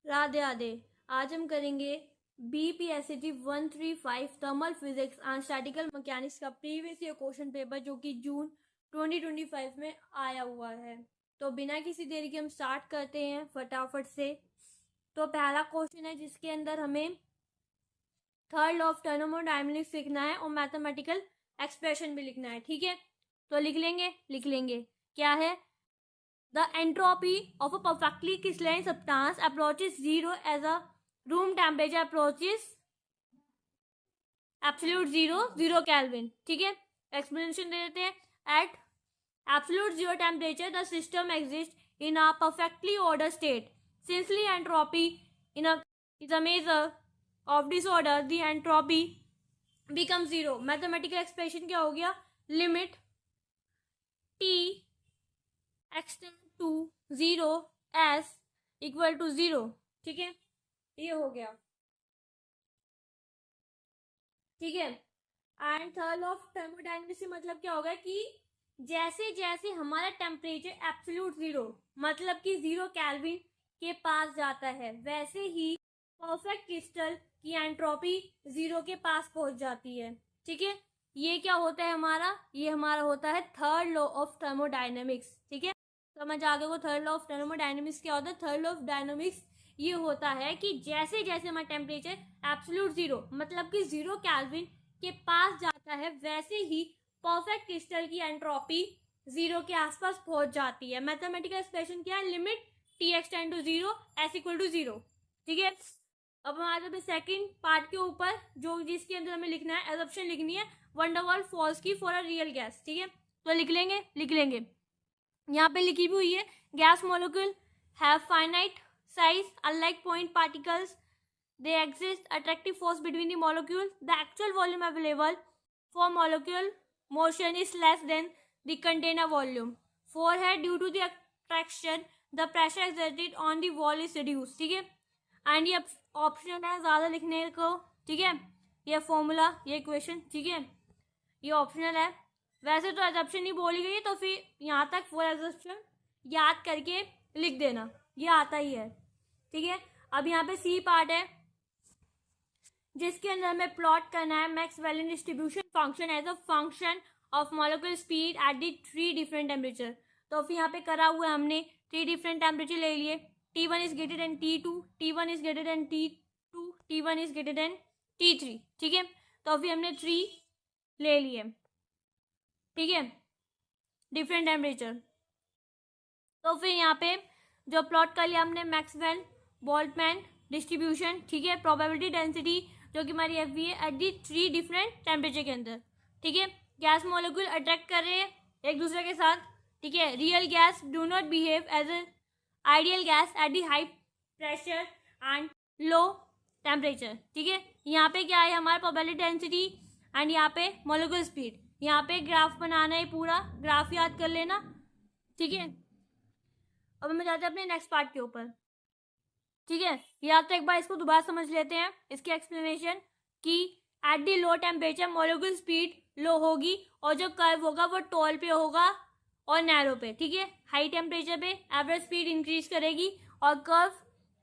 राधे राधे। आज हम करेंगे BPSC 135 thermal physics and statistical mechanics का प्रीवियस ईयर क्वेश्चन पेपर जो कि जून 2025 में आया हुआ है। तो बिना किसी देरी के हम स्टार्ट करते हैं फटाफट से। तो पहला क्वेश्चन है जिसके अंदर हमें थर्ड लॉ ऑफ थर्मोडायनेमिक्स लिखना है और मैथमेटिकल एक्सप्रेशन भी लिखना है। ठीक है, तो लिख लेंगे क्या है। The entropy of a perfectly crystalline substance approaches zero as a room temperature approaches absolute zero Kelvin। ठीक है, एक्सप्लेनेशन दे देते हैं। At absolute zero temperature, the system exists in a perfectly ordered state. Since the entropy is a measure of disorder, the entropy becomes zero. Mathematical expression क्या हो गया? Limit T extend to 0 s equal to 0। ठीक है, ये हो गया। ठीक है, and third law of thermodynamics से मतलब क्या होगा कि जैसे जैसे हमारा टेम्परेचर एब्सोल्यूट जीरो मतलब कि 0 केल्विन के पास जाता है, वैसे ही परफेक्ट क्रिस्टल की एंट्रोपी 0 के पास पहुंच जाती है। ठीक है, ये क्या होता है हमारा? ये हमारा होता है थर्ड लॉ ऑफ थर्मोडायनेमिक्स। ठीक है, समझ आगे को थर्ड लॉ ऑफ थर्मोडायनेमिक्स क्या होता है? थर्ड लॉ ऑफ डायनेमिक्स ये होता है कि जैसे जैसे हमारा टेम्परेचर एब्सोल्यूट जीरो मतलब कि 0 केल्विन के पास जाता है, वैसे ही परफेक्ट क्रिस्टल की एंट्रोपी 0 के आसपास पहुंच जाती है। मैथमेटिकल एक्सप्रेशन क्या है? Limit T extend to 0 S equal to 0। ठीक है, अब हमारे सेकंड पार्ट के ऊपर जो जिसके अंदर हमें लिखना है, एजम्पशन लिखनी है वंडरवाल फॉल्स की फॉर अ रियल गैस। ठीक है, तो लिख लेंगे यहाँ पे लिखी भी हुई है, gas molecule have finite size unlike point particles, they exist attractive force between the molecule, the actual volume available for molecule motion is less than the container volume, for है due to the attraction the pressure exerted on the wall is reduce. ठीक है, and ये option है ज्यादा लिखने को। ठीक है, ये फॉर्मूला, ये इक्वेशन, ठीक है, ये ऑप्शनल है। वैसे तो एजम्पशन ही बोली गई है, तो फिर यहाँ तक फोर एजम्पशन याद करके लिख देना, ये आता ही है। ठीक है, अब यहाँ पे सी पार्ट है जिसके अंदर हमें प्लॉट करना है Maxwellian distribution function as a function of molecular speed at the 3 different temperature. तो फिर यहाँ पे करा हुआ है हमने 3 डिफरेंट टेम्परेचर ले लिए, T1 is greater than T2, T1 is greater than T2, T1 is greater than T3। ठीक है, तो फिर हमने 3 ले लिए। ठीक है, डिफरेंट टेम्परेचर। तो फिर यहाँ पे जो प्लॉट कर लिया हमने मैक्सवेल बोल्ट्जमैन डिस्ट्रीब्यूशन। ठीक है, प्रोबेबिलिटी डेंसिटी जो कि हमारी एफ बी है एट दी 3 डिफरेंट टेम्परेचर के अंदर। ठीक है, गैस मॉलिक्यूल अट्रैक्ट कर रहे हैं एक दूसरे के साथ। ठीक है, real gas do not behave as a ideal gas at the high pressure and low temperature. ठीक है, यहाँ पे क्या है हमारा प्रोबेबिलिटी डेंसिटी एंड यहाँ पे मॉलिक्यूलर स्पीड। यहाँ पे ग्राफ बनाना है, पूरा ग्राफ याद कर लेना। ठीक है, अब हम जाते हैं अपने नेक्स्ट पार्ट के ऊपर। ठीक है, या तो एक बार इसको दोबारा समझ लेते हैं, इसकी एक्सप्लेनेशन कि at the low temperature molecular speed low होगी और जो कर्व होगा वो टॉल पे होगा और नैरो पे। ठीक है, हाई टेम्परेचर पे एवरेज स्पीड इंक्रीज करेगी और कर्व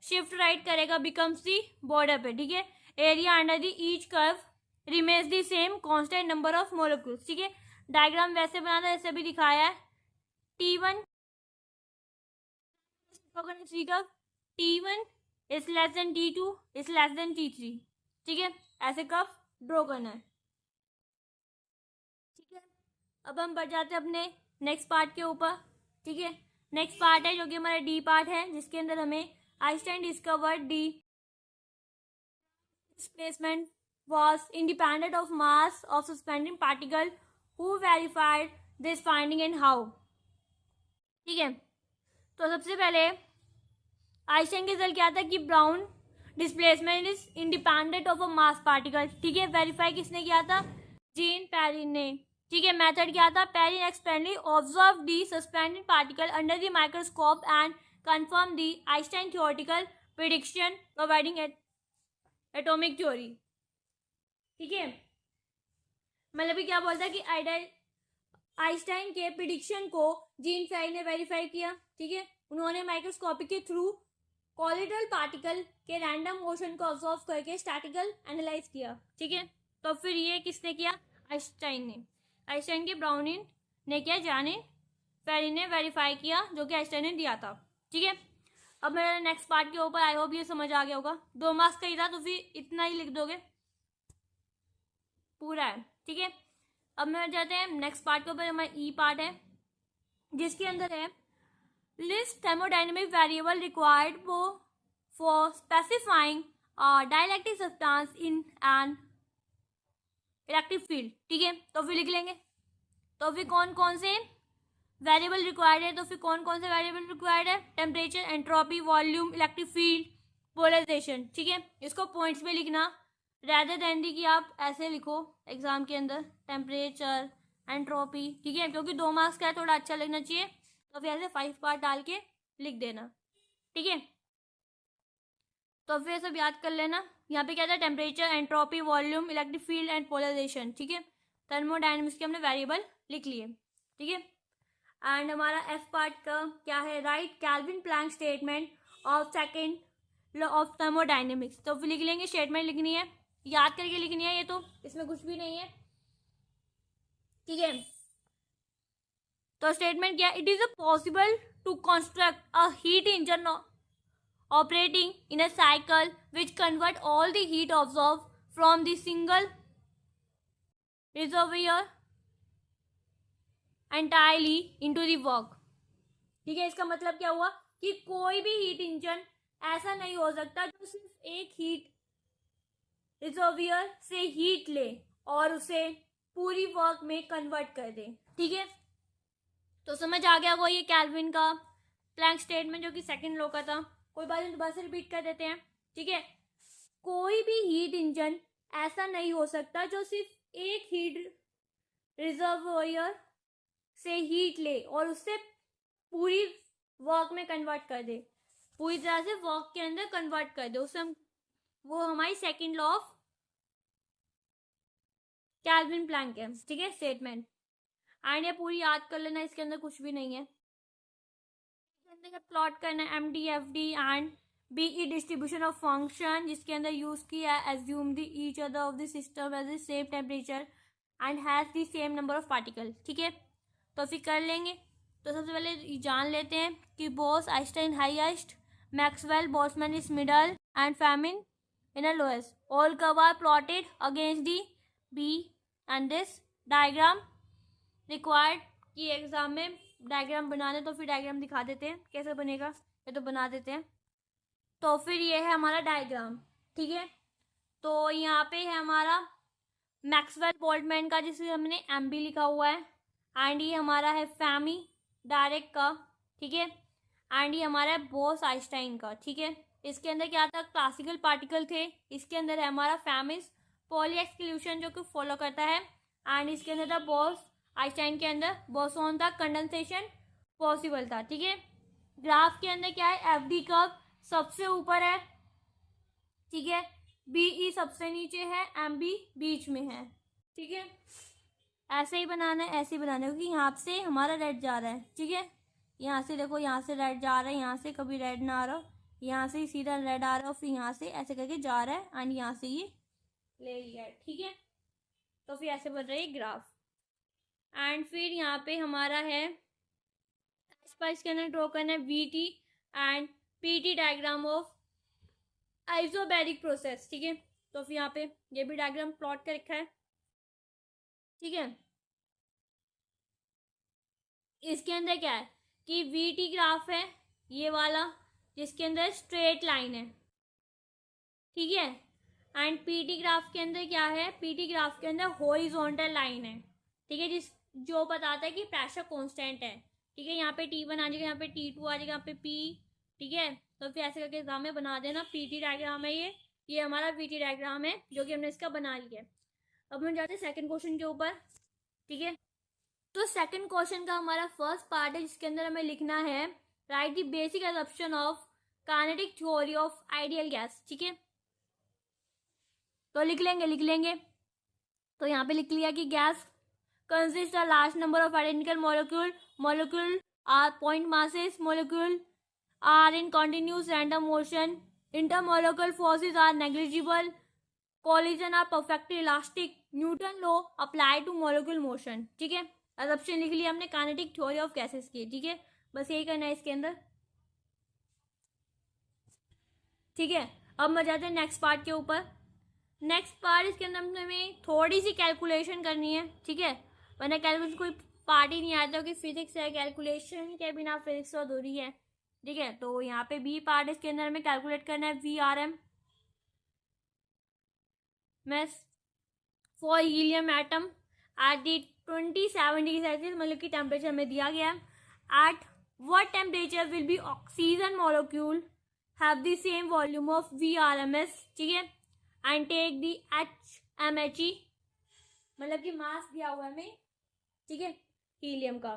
शिफ्ट राइट करेगा बिकम्स दी बॉर्डर पे। ठीक है, area under the each curve remains the same constant number of molecules. ठीक है, डायग्राम वैसे बनाना जैसे भी दिखाया है, T1 T1 is less then T2 is less then T3। ठीक है, ऐसे कर्व ड्रॉ करना है। ठीक है, अब हम बढ़ जाते हैं अपने नेक्स्ट पार्ट के ऊपर। ठीक है, नेक्स्ट पार्ट है जो कि हमारा डी पार्ट है, जिसके अंदर हमें Einstein discovered D displacement was independent of mass of suspending particle, who verified this finding and how। ठीक है, तो सबसे पहले आइंस्टाइन के रिजल्ट क्या था कि brown displacement is independent of a mass particle. ठीक है, वेरीफाई किसने किया था? जीन पेरिन ने। ठीक है, मेथड क्या था? Perrin experimentally observe the suspended particle under the microscope and confirm the Einstein theoretical prediction providing atomic theory. ठीक है, मतलब क्या बोलता है कि आइंस्टाइन के प्रिडिक्शन को जीन फेरी ने वेरीफाई किया। ठीक है, उन्होंने माइक्रोस्कोपी के थ्रू कॉलिडल पार्टिकल के रैंडम मोशन को ऑब्जर्व करके स्टैटिकल एनालाइज किया, ठीक है। तो फिर ये किसने किया? आइंस्टाइन ने। आइंस्टाइन के ब्राउनिन ने किया, जाने फेरी ने वेरीफाई किया, जो कि आइंस्टाइन ने दिया था, ठीक है। अब मेरा नेक्स्ट पार्ट के ऊपर आई होप ये समझ आ गया होगा। 2 मार्क्स का ही था तो फिर इतना ही लिख दोगे, पूरा है, ठीक है। अब मैं जाते हैं नेक्स्ट पार्ट के ऊपर, हमारा ई पार्ट है, जिसके अंदर है list thermodynamic variable required for specifying dielectric substance in an electric field, ठीक है। तो फिर लिख लेंगे, तो फिर कौन कौन से वेरिएबल रिक्वायर्ड है, तो फिर कौन कौन से वेरिएबल रिक्वायर्ड है? Temperature, entropy, volume, electric field, polarization, ठीक है। इसको पॉइंट्स में लिखना रेदर देन दी कि आप ऐसे लिखो एग्जाम के अंदर, टेम्परेचर, एंट्रोपी, ठीक है, क्योंकि 2 मार्क्स का है, थोड़ा अच्छा लिखना चाहिए, तो फिर ऐसे 5 पार्ट डाल के लिख देना, ठीक है। तो फिर सब याद कर लेना। यहाँ पे क्या था? Temperature, entropy, volume, electric field and polarization, ठीक है। थर्मोडायनेमिक्स के हमने वेरिएबल लिख लिए, ठीक है। एंड हमारा एफ पार्ट का क्या है? Right Kelvin Planck statement of second law of thermodynamics. तो फिर लिख लेंगे, स्टेटमेंट लिखनी है, याद करके लिखनी है, ये तो इसमें कुछ भी नहीं है, ठीक है। तो स्टेटमेंट क्या? It is possible to construct a heat engine operating in a cycle which convert all the heat absorbed from the single reservoir entirely into the work, ठीक है। इसका मतलब क्या हुआ कि कोई भी हीट इंजन ऐसा नहीं हो सकता जो सिर्फ एक हीट रिजर्वियर से हीट ले और उसे पूरी वर्क में कन्वर्ट कर दे, ठीक है। तो समझ आ गया वो ये कैल्विन का प्लैंक स्टेटमेंट, जो कि सेकंड लॉ का था। कोई बात नहीं, दोबारा से रिपीट कर देते हैं, ठीक है। कोई भी हीट इंजन ऐसा नहीं हो सकता जो सिर्फ एक हीट रिजर्वोयर से हीट ले और उससे पूरी वर्क में कन्वर्ट कर दे, पूरी तरह से वर्क के अंदर कन्वर्ट कर दे उसे। वो हमारी second law of Kelvin Planck है, ठीक है, स्टेटमेंट। एंड ये पूरी याद कर लेना, इसके अंदर कुछ भी नहीं है। प्लॉट करना है MDFD and BE distribution of function, जिसके अंदर यूज किया है assume the each other of the system as the same temperature and has the same number of particle, ठीक है। तो फिर कर लेंगे। तो सबसे पहले जान लेते हैं कि Bose Einstein highest, Maxwell Boltzmann is middle and Fermi in a lowest, all curve are plotted against the B and this diagram required कि एग्जाम में डायग्राम बनाने, तो फिर डायग्राम दिखा देते हैं कैसे बनेगा, ये तो बना देते हैं। तो फिर ये है हमारा डायग्राम, ठीक है। तो यहाँ पे है हमारा मैक्सवेल बोल्ट्जमैन का, जिसे हमने MB लिखा हुआ है, एंड ये हमारा है फेमी डायरेक्ट का, ठीक है। एंड ये हमारा है बोस आइंस्टाइन का, ठीक है। इसके अंदर क्या था? क्लासिकल पार्टिकल थे। इसके अंदर है हमारा फेमिस पॉली एक्सक्लूशन, जो कि फॉलो करता है, एंड इसके अंदर था बोस आइंस्टाइन के अंदर बोसोन था, कंडेंसेशन पॉसिबल था, ठीक है। ग्राफ के अंदर क्या है? FD कर्व सबसे ऊपर है, ठीक है, BE सबसे नीचे है, MB बीच में है, ठीक है। ऐसे ही बनाना है, ऐसे ही बनाना है, क्योंकि यहाँ से हमारा रेड जा रहा है, ठीक है। यहाँ से देखो, यहाँ से रेड जा रहा है, यहाँ से कभी रेड ना आ रहा, यहाँ से सीधा रेड आ रहा है, फिर यहाँ से ऐसे करके जा रहा है, एंड यहाँ से ये ले लिया है, ठीक है। तो फिर ऐसे बन रहा है ग्राफ। एंड फिर यहाँ पे हमारा है इसके अंदर ड्रॉ करना है VT and PT diagram of isobaric process, ठीक है। तो फिर यहाँ पे ये भी डायग्राम प्लॉट कर रखा है, ठीक है। इसके अंदर क्या है कि VT ग्राफ है ये वाला, जिसके अंदर स्ट्रेट लाइन है, ठीक है। एंड PT ग्राफ के अंदर क्या है? PT ग्राफ के अंदर हॉरिजॉन्टल लाइन है, ठीक है, जो बताता है कि प्रेशर कांस्टेंट है, ठीक है। यहाँ पे T1 आ जाएगा, यहाँ पे T2 आ जाएगा, यहाँ पे P, ठीक है। तो फिर ऐसे करके एग्जाम में बना देना। PT डायग्राम है ये हमारा VT डायग्राम है, जो कि हमने इसका बना लिया। अब हम जाते हैं सेकंड क्वेश्चन के ऊपर, ठीक है। तो सेकंड क्वेश्चन का हमारा फर्स्ट पार्ट है, जिसके अंदर हमें लिखना है right the basic assumption of kinetic theory of ideal gas, ठीक है। तो लिख लेंगे। तो यहाँ पे लिख लिया कि gas consist a large number of identical molecule are point masses molecule are in continuous random motion, intermolecular forces are negligible, collision are perfectly elastic, Newton law apply two molecule motion. ठीक है, assumption लिख लिया हमने kinetic theory of gases की. ठीक है, बस यही करना है इसके अंदर. ठीक है, अब मैं जाते हैं नेक्स्ट पार्ट के ऊपर. नेक्स्ट पार्ट इसके अंदर हमें थोड़ी सी कैलकुलेशन करनी है. ठीक है, वरना कैलकुलेशन कोई पार्ट ही नहीं आता कि फिजिक्स है, कैलकुलेशन के बिना फिजिक्स अधूरी है. ठीक है, तो यहाँ पे बी पार्ट इसके अंदर हमें कैलकुलेट करना है VRM mass for helium atom at the 27 degree Celsius, मतलब कि टेम्परेचर हमें दिया गया है. At what temperature will be oxygen molecule have the same volume of VRMS. ठीक है, एंड टेक दी HMHE, मतलब कि मास दिया हुआ है हमें. ठीक है, हीलियम का.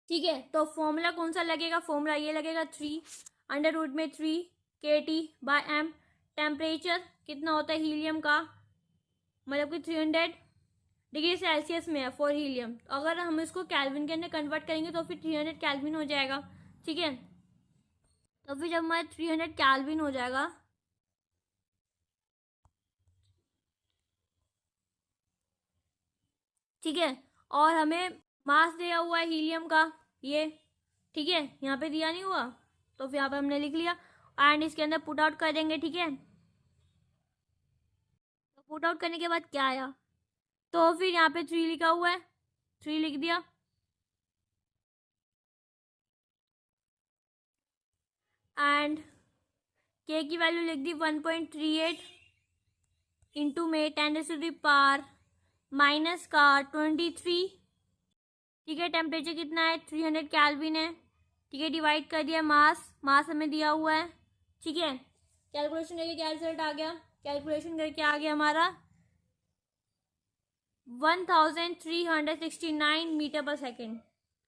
ठीक है, तो फॉर्मूला कौन सा लगेगा? फॉर्मूला ये लगेगा 3 √3 kT/m. टेम्परेचर कितना होता है हीलियम का, मतलब कि 300 डिग्री सेल्सियस में है फॉर हीलियम. अगर हम इसको कैल्विन के अंदर कन्वर्ट करेंगे तो फिर 300 कैल्विन हो जाएगा. ठीक है, तो फिर जब हमारे 300 कैल्विन हो जाएगा, ठीक है, और हमें मास दिया हुआ है हीलियम का ये. ठीक है, यहाँ पे दिया नहीं हुआ तो फिर यहाँ पे हमने लिख लिया एंड इसके अंदर पुट आउट कर देंगे. ठीक है, तो पुट आउट करने के बाद क्या आया, तो फिर यहाँ पे 3 लिखा हुआ है, 3 लिख दिया. एंड के की वैल्यू लिख दी 1.38 इंटू में 10⁻⁻⁻23. ठीक है, टेम्परेचर कितना है 300 कैल्विन है. ठीक है, डिवाइड कर दिया मास हमें दिया हुआ है. ठीक है, कैलकुलेशन करके क्या रिजल्ट आ गया, कैलकुलेशन करके आ गया हमारा 1369 मीटर पर सेकेंड.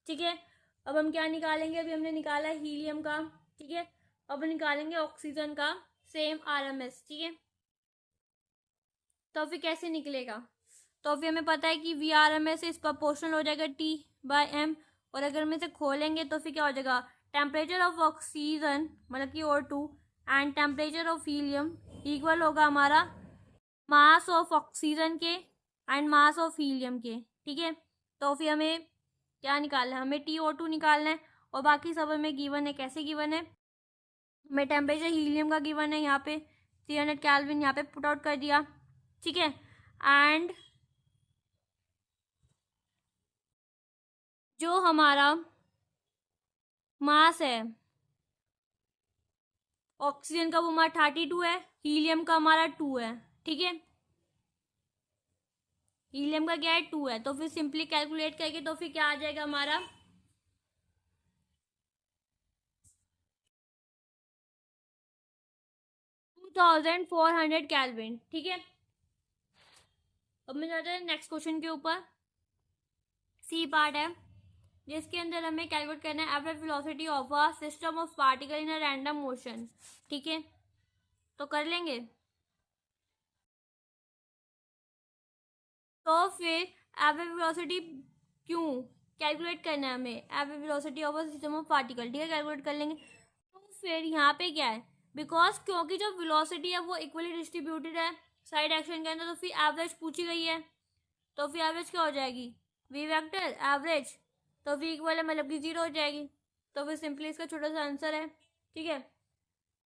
ठीक है, अब हम क्या निकालेंगे, अभी हमने निकाला हीलियम का. ठीक है, अब निकालेंगे ऑक्सीजन का सेम RMS. ठीक है, तो फिर कैसे निकलेगा, तो फिर हमें पता है कि VRMS इस प्रोपोर्शनल हो जाएगा T/m. और अगर हम इसे खोलेंगे तो फिर क्या हो जाएगा, टेम्परेचर ऑफ ऑक्सीजन मतलब कि O2 and temperature of helium equal होगा हमारा मास ऑफ ऑक्सीजन के एंड मास ऑफ हीलियम के. ठीक है, तो फिर हमें क्या निकालना है, हमें TO2 निकालना है और बाकी सब हमें गिवन है. कैसे गिवन है, हमें टेम्परेचर हीलियम का गिवन है यहाँ पे 300 कैल्विन, यहाँ पे पुट आउट कर दिया. ठीक है, एंड जो हमारा मास है ऑक्सीजन का वो हमारा 32 है, हीलियम का हमारा 2 है. ठीक है, हीलियम का क्या है 2 है, तो फिर सिंपली कैलकुलेट करके तो फिर क्या आ जाएगा हमारा 2400 कैल्विन. ठीक है, अब मैं जाते हैं नेक्स्ट क्वेश्चन के ऊपर. सी पार्ट है जिसके अंदर हमें कैलकुलेट करना है average velocity of a system of particle in a random motion. ठीक है, तो कर लेंगे. तो फिर एवरेज वेलोसिटी क्यों कैलकुलेट करना है हमें, average velocity of a system of particle. ठीक है, कैलकुलेट कर लेंगे. तो फिर यहाँ पे क्या है, बिकॉज क्योंकि जो वेलोसिटी है वो इक्वली डिस्ट्रीब्यूटेड है साइड एक्शन के अंदर, तो फिर एवरेज पूछी गई है. तो फिर एवरेज क्या हो जाएगी, वी वेक्टर एवरेज, तो फिर इक्वल है मतलब कि 0 हो जाएगी. तो फिर सिंपली इसका छोटा सा आंसर है. ठीक है,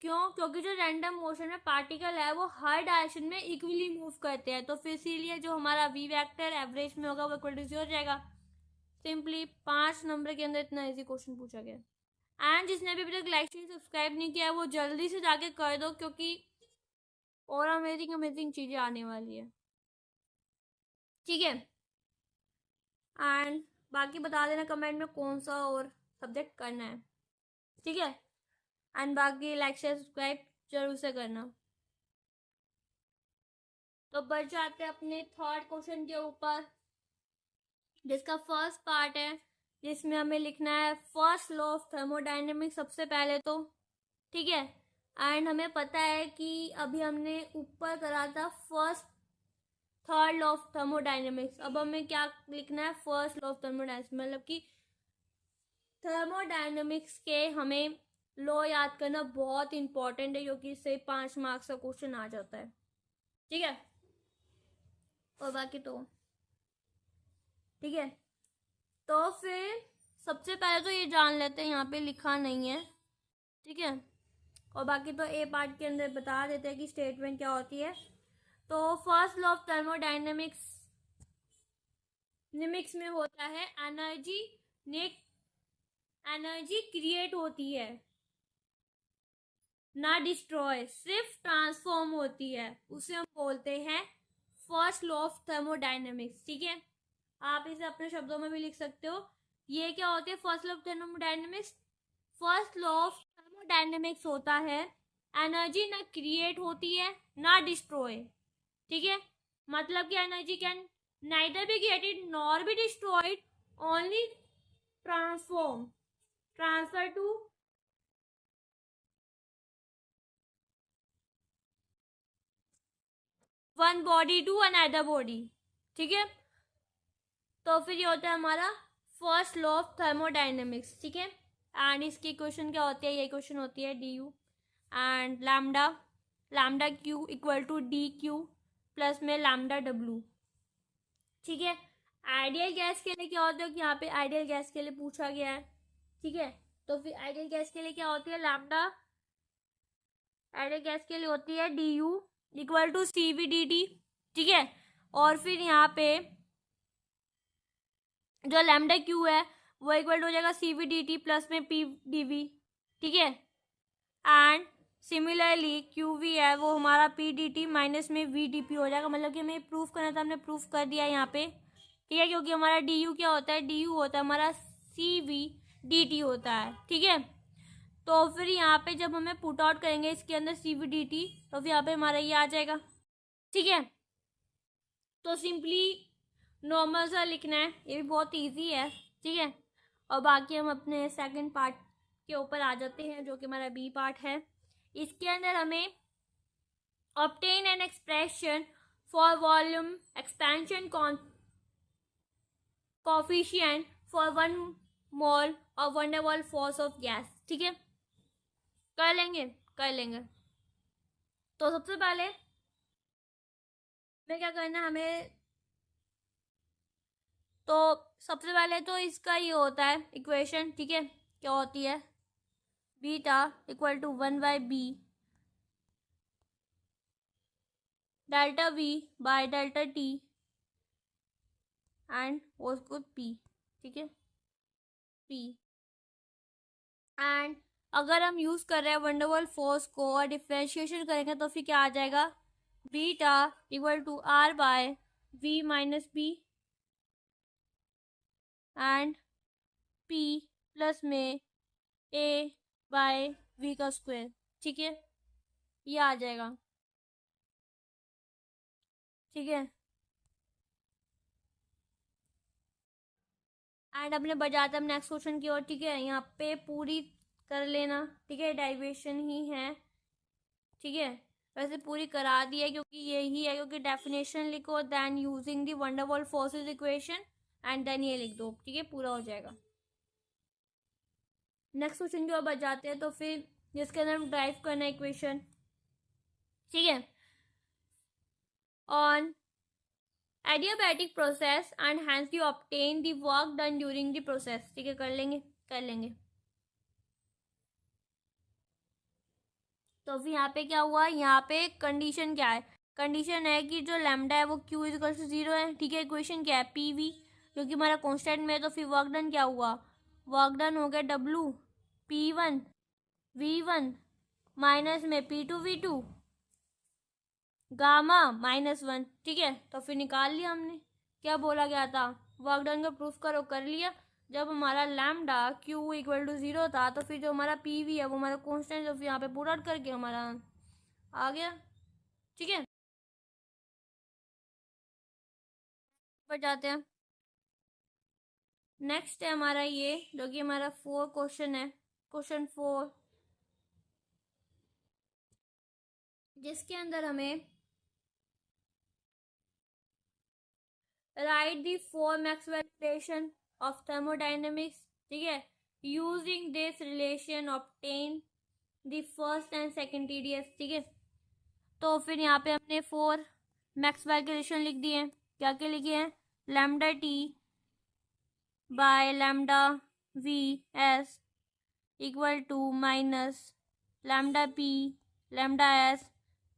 क्यों, क्योंकि जो रैंडम मोशन में पार्टिकल है वो हर डायरेक्शन में इक्वली मूव करते हैं, तो फिर इसीलिए जो हमारा वी वेक्टर एवरेज में होगा वो इक्वल टू 0 हो जाएगा. सिंपली 5 नंबर के अंदर इतना इजी क्वेश्चन पूछा गया. एंड जिसने भी अभी तक लाइक शेयर सब्सक्राइब नहीं किया वो जल्दी से जाके कर दो, क्योंकि और अमेजिंग अमेजिंग चीजें आने वाली है. ठीक है, एंड बाकी बता देना कमेंट में कौन सा और सब्जेक्ट करना है. ठीक है, एंड बाकी लाइक शेयर सब्सक्राइब जरूर से करना. तो बढ़ जाते हैं अपने थर्ड क्वेश्चन के ऊपर जिसका फर्स्ट पार्ट है, जिसमें हमें लिखना है फर्स्ट लॉ ऑफ थर्मोडायनेमिक्स सबसे पहले तो. ठीक है, एंड हमें पता है कि अभी हमने ऊपर करा था first third law of thermodynamics. अब हमें क्या लिखना है, फर्स्ट लॉ ऑफ थर्मोडायनेमिक्स, मतलब कि थर्मोडायनेमिक्स के हमें लॉ याद करना बहुत इंपॉर्टेंट है, क्योंकि इससे 5 मार्क्स का क्वेश्चन आ जाता है, ठीक है। और बाकी तो ठीक है। तो फिर सबसे पहले तो ये जान लेते हैं, यहाँ पे लिखा नहीं है, ठीक है। और बाकी तो ए पार्ट के अंदर बता देते हैं कि स्टेटमेंट क्या होती है। तो फर्स्ट लॉ ऑफ थर्मोडायनेमिक्स निमिक्स में होता है एनर्जी क्रिएट होती है, ना डिस्ट्रॉय, सिर्फ ट्रांसफॉर्म होती है, उसे हम बोलते हैं फर्स्ट लॉ ऑफ थर्मोडायनेमिक्स, ठीक है। आप इसे अपने शब्दों में भी लिख सकते हो। ये क्या होती है first law of thermodynamics? First law of thermodynamics होता है एनर्जी ना क्रिएट होती है ना डिस्ट्रॉय, ठीक है। मतलब कि energy can neither be created nor be destroyed, only transfer to one body to another body, ठीक है। तो फिर ये होता है हमारा फर्स्ट लॉ ऑफ थर्मोडायनेमिक्स, ठीक है। एंड इसकी क्वेश्चन क्या होती है? ये क्वेश्चन होती है D U and lambda Q equal to D Q plus में लैम्डा डब्ल्यू, ठीक है। आइडियल गैस के लिए क्या होता है कि यहाँ पे आइडियल गैस के लिए पूछा गया है, ठीक है। तो फिर आइडियल गैस के लिए क्या होती है? आइडियल गैस के लिए होती है D U equal to C V D T, ठीक है। और फिर यहाँ पे जो लैम्डा क्यू है वो इक्वल हो जाएगा सी वी डी टी प्लस में पी डी वी, ठीक है। एंड सिमिलरली क्यू वी है वो हमारा पी डी टी माइनस में वी डी पी हो जाएगा। मतलब कि हमें प्रूफ करना था, हमने प्रूफ कर दिया यहाँ पे, ठीक है। क्योंकि हमारा डी यू क्या होता है? डी यू होता है हमारा सी वी डी टी होता है, ठीक है। तो फिर यहाँ पे जब हमें पुट आउट करेंगे इसके अंदर सी वी डी टी, तो फिर यहाँ पे हमारा ये आ जाएगा, ठीक है। तो सिंपली नॉर्मल सा लिखना है, ये भी बहुत इजी है, ठीक है। और बाकी हम अपने सेकंड पार्ट के ऊपर आ जाते हैं, जो कि हमारा बी पार्ट है। इसके अंदर हमें obtain an expression for volume expansion coefficient for 1 मोल और वन डे वाल फोर्स ऑफ गैस, ठीक है। कर लेंगे। तो सबसे पहले हमें क्या करना है? हमें तो सबसे पहले तो इसका ये होता है इक्वेशन, ठीक है। क्या होती है? Beta equal to 1/b delta V by delta T and उसको पी, ठीक है, पी। एंड अगर हम यूज कर रहे हैं वंडरवॉल फोर्स को और डिफ्रेंशिएशन करेंगे तो फिर क्या आ जाएगा? Beta equal to R by V minus B and P plus में ए बाय वी का स्क्वायर, ठीक है। ये आ जाएगा, ठीक है। एंड अपने बजाते हम नेक्स्ट क्वेश्चन की ओर, ठीक है। यहाँ पे पूरी कर लेना, ठीक है, डेरिवेशन ही है, ठीक है। वैसे पूरी करा दी है क्योंकि यही है, क्योंकि डेफिनेशन लिखो then using the van der Waals forces equation and then ये लिख दो, ठीक है, पूरा हो जाएगा। नेक्स्ट क्वेश्चन की ओर बढ़ जाते हैं। तो फिर जिसके अंदर हम ड्राइव करना है इक्वेशन, ठीक है, on adiabatic process and hence you obtain the work done during the process, ठीक है। कर लेंगे। तो फिर यहाँ पे क्या हुआ? यहाँ पे कंडीशन क्या है? कंडीशन है कि जो लैम्डा है वो क्यू इजिकल टू 0 है, ठीक है। इक्वेशन क्या है? पी वी, क्योंकि हमारा कॉन्स्टेंट में है। तो फिर वर्क डन क्या हुआ? वर्क डन हो गया W P one V one minus में P two V two gamma -1, ठीक है। तो फिर निकाल लिया हमने। क्या बोला गया था? वर्क डन का प्रूफ करो, कर लिया। जब हमारा लैम्डा क्यू इक्वल टू 0 था तो फिर जो हमारा पी वी है वो हमारा कॉन्स्टेंट, जो फिर यहाँ पे पुट आउट करके हमारा आ गया, ठीक है। पर जाते हैं। नेक्स्ट है हमारा ये, जो कि हमारा 4 क्वेश्चन है, क्वेश्चन 4, जिसके अंदर हमें right the 4 Maxwell equation of thermodynamics, ठीक है। Using this relation obtain the first and second TDS। ठीक है, तो फिर यहाँ पे हमने 4 मैक्सवेल के रिलेशन लिख दिए हैं। क्या क्या लिखे हैं? Lambda T by lambda V S equal to minus lambda P lambda S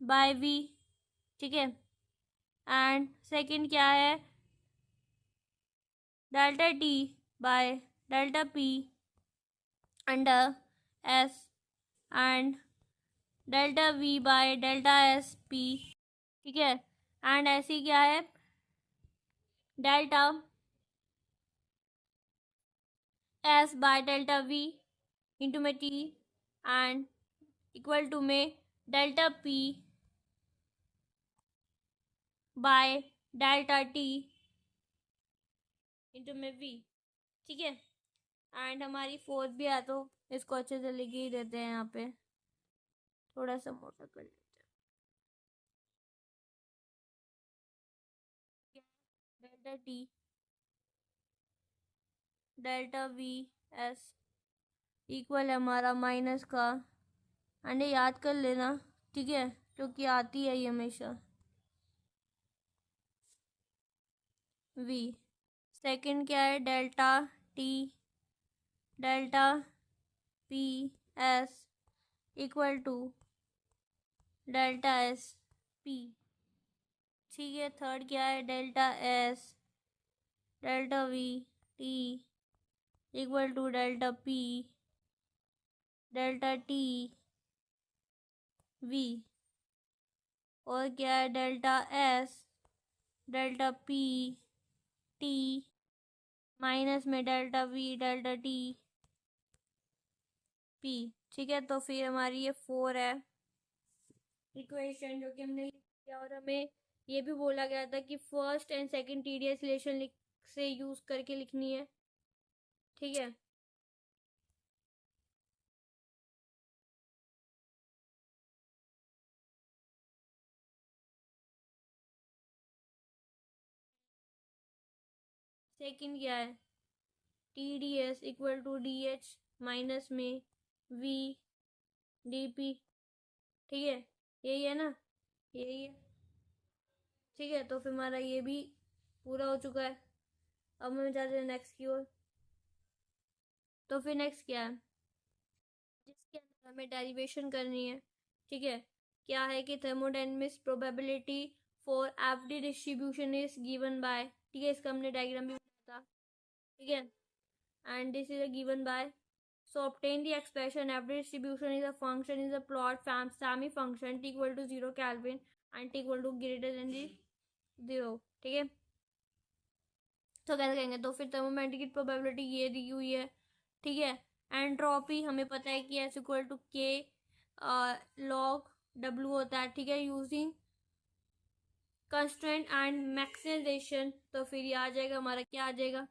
by V। ठीक है, एंड सेकंड क्या है? Delta T by delta P under S and delta V by delta S P। ठीक है, and ऐसी क्या है? Delta S by delta V into में T एंड इक्वल टू में delta P by delta T into में V। ठीक है, एंड हमारी फोर्थ भी है, तो इसको अच्छे से लिख ही देते हैं। यहाँ पे थोड़ा सा मोटा कर लेते हैं। Delta T delta V S equal है हमारा माइनस का, एंड याद कर लेना। ठीक है, क्योंकि आती है ये हमेशा। V सेकंड क्या है? Delta T delta P S equal to delta S P। ठीक है, थर्ड क्या है? Delta S delta V T equal to delta P delta T V। और क्या है? Delta S delta P T minus में delta V delta T P। ठीक है, तो फिर हमारी ये 4 है इक्वेशन जो कि हमने लिख दिया। और हमें ये भी बोला गया था कि first and second TDS relation से यूज करके लिखनी है। ठीक है, सेकंड क्या है? TDS equal to DH minus में V DP। ठीक है, यही है ना? यही है। ठीक है, तो फिर हमारा ये भी पूरा हो चुका है। अब हम जाते हैं नेक्स्ट की ओर। तो फिर नेक्स्ट क्या है? जिसके अंदर हमें डेरिवेशन करनी है। ठीक है, क्या है कि thermodynamics probability for FD distribution is given by. ठीक है, इसका हमने डायग्राम भी बनाया था। ठीक है, and this is given by. So obtain the expression every distribution is a function is a plot semi function t equal to 0 Kelvin and t equal to greater than the 0। ठीक है, तो कैसे कहेंगे? तो फिर थर्मोमेट्रिक की probability ये दी हुई है। ठीक है, एंट्रोपी हमें पता है कि एस इक्वल टू के लॉग डब्ल्यू होता है। ठीक है, यूजिंग कंस्ट्रेंट एंड मैक्सिमाइजेशन। तो फिर ये आ जाएगा हमारा, क्या आ जाएगा?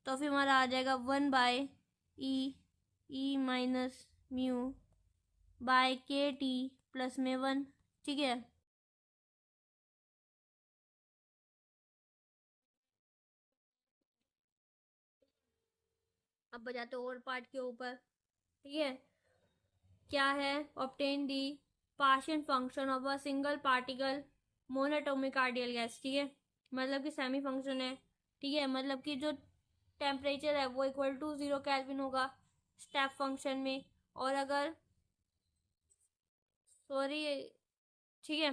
तो फिर हमारा आ जाएगा 1/E minus mu by KT plus में 1। ठीक है, अब बजाते और पार्ट के ऊपर। ठीक है, क्या है? Obtain the partial function of a single particle monatomic ideal gas. ठीक है, मतलब कि सेमी फंक्शन है। ठीक है, मतलब कि जो टेम्परेचर है वो इक्वल टू 0 केल्विन होगा स्टेप फंक्शन में। और अगर सॉरी, ठीक है,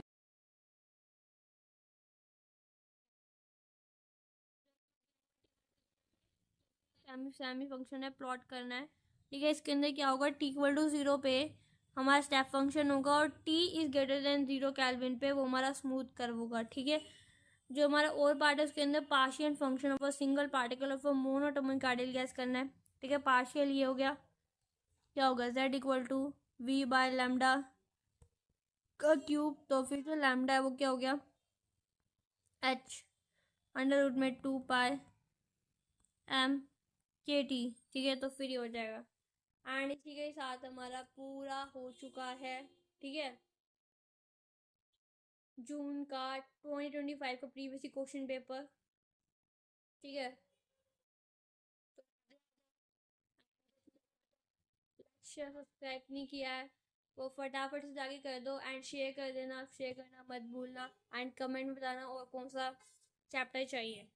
सेमी सेमी फंक्शन है, प्लॉट करना है। ठीक है, इसके अंदर क्या होगा? टी इक्वल टू 0 पे हमारा स्टेप फंक्शन होगा, और T is greater than 0 kelvin पे वो हमारा स्मूथ कर्व होगा। ठीक है, जो हमारा और पार्ट है उसके अंदर partial function of a single particle of a monatomic ideal gas करना है। ठीक है, पार्शियल ये हो गया। क्या होगा? z equal to V by lambda का क्यूब। तो फिर जो लैम्डा है वो क्या हो गया? h अंडर रूट में 2πm/kT। ठीक है, तो फिर ये हो जाएगा। एंड इसी के साथ हमारा पूरा हो चुका है। ठीक है, जून का 2025 का प्रीवियस क्वेश्चन पेपर। ठीक है, शेयर सब्सक्राइब नहीं किया है वो फटाफट से जाके कर दो एंड शेयर कर देना, शेयर करना मत भूलना एंड कमेंट में बताना और कौन सा चैप्टर चाहिए।